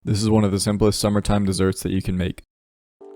This is one of the simplest summertime desserts that you can make.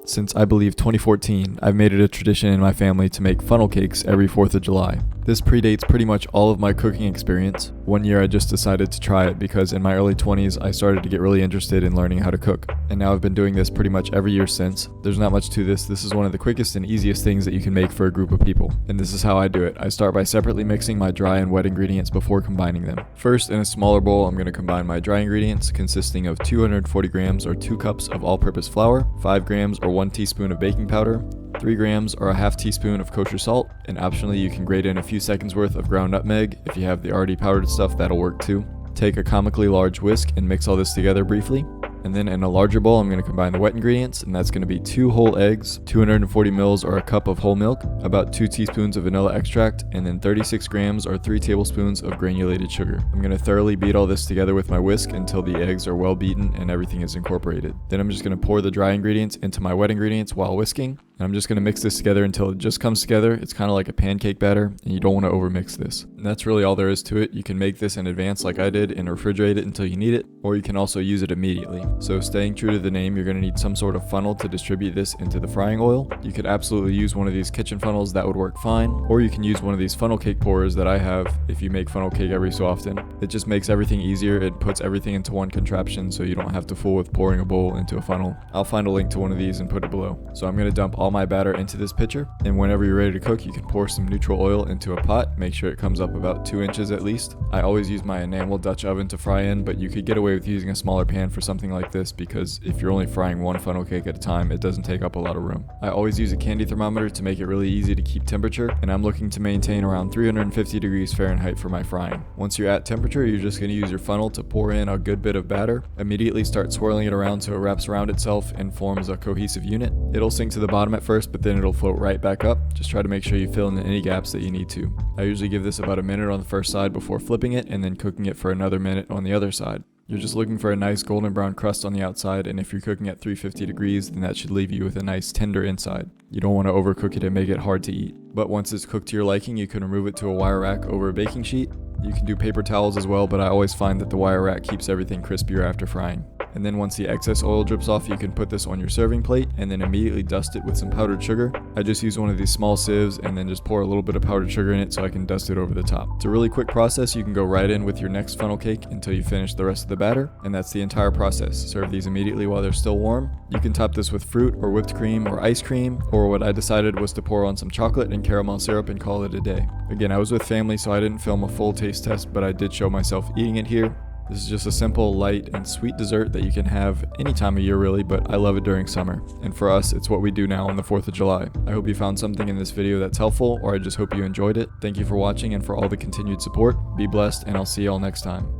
Since I believe 2014, I've made it a tradition in my family to make funnel cakes every 4th of July. This predates pretty much all of my cooking experience. One year I just decided to try it because in my early 20s I started to get really interested in learning how to cook. And now I've been doing this pretty much every year since. There's not much to this. This is one of the quickest and easiest things that you can make for a group of people. And this is how I do it. I start by separately mixing my dry and wet ingredients before combining them. First, in a smaller bowl, I'm going to combine my dry ingredients consisting of 240 grams or 2 cups of all-purpose flour, 5 grams or 1 teaspoon of baking powder, 3 grams or a half teaspoon of kosher salt, and optionally you can grate in a few seconds worth of ground nutmeg. If you have the already powdered stuff, that'll work too. Take a comically large whisk and mix all this together briefly. And then in a larger bowl, I'm going to combine the wet ingredients, and that's going to be 2 whole eggs, 240 mils or a cup of whole milk, about 2 teaspoons of vanilla extract, and then 36 grams or 3 tablespoons of granulated sugar. I'm going to thoroughly beat all this together with my whisk until the eggs are well beaten and everything is incorporated. Then I'm just going to pour the dry ingredients into my wet ingredients while whisking. And I'm just going to mix this together until it just comes together. It's kind of like a pancake batter, and you don't want to overmix this. And that's really all there is to it. You can make this in advance like I did and refrigerate it until you need it, or you can also use it immediately. So staying true to the name, you're going to need some sort of funnel to distribute this into the frying oil. You could absolutely use one of these kitchen funnels, that would work fine, or you can use one of these funnel cake pourers that I have if you make funnel cake every so often. It just makes everything easier. It puts everything into one contraption so you don't have to fool with pouring a bowl into a funnel. I'll find a link to one of these and put it below. So I'm going to dump all my batter into this pitcher, and whenever you're ready to cook, you can pour some neutral oil into a pot. Make sure it comes up about 2 inches at least. I always use my enamel Dutch oven to fry in, but you could get away with using a smaller pan for something like this because if you're only frying one funnel cake at a time, it doesn't take up a lot of room. I always use a candy thermometer to make it really easy to keep temperature, and I'm looking to maintain around 350 degrees Fahrenheit for my frying. Once you're at temperature, you're just going to use your funnel to pour in a good bit of batter. Immediately start swirling it around so it wraps around itself and forms a cohesive unit. It'll sink to the bottom at first, but then it'll float right back up. Just try to make sure you fill in any gaps that you need to. I usually give this about a minute on the first side before flipping it and then cooking it for another minute on the other side. You're just looking for a nice golden brown crust on the outside, and if you're cooking at 350 degrees, then that should leave you with a nice tender inside. You don't want to overcook it and make it hard to eat. But once it's cooked to your liking, you can remove it to a wire rack over a baking sheet. You can do paper towels as well, but I always find that the wire rack keeps everything crispier after frying. And then once the excess oil drips off, you can put this on your serving plate and then immediately dust it with some powdered sugar. I just use one of these small sieves and then just pour a little bit of powdered sugar in it so I can dust it over the top. It's a really quick process. You can go right in with your next funnel cake until you finish the rest of the batter, and that's the entire process. Serve these immediately while they're still warm. You can top this with fruit or whipped cream or ice cream, or what I decided was to pour on some chocolate and caramel syrup and call it a day. Again, I was with family, so I didn't film a full taste test, but I did show myself eating it here. This is just a simple, light, and sweet dessert that you can have any time of year really, but I love it during summer. And for us, it's what we do now on the 4th of July. I hope you found something in this video that's helpful, or I just hope you enjoyed it. Thank you for watching and for all the continued support. Be blessed, and I'll see y'all next time.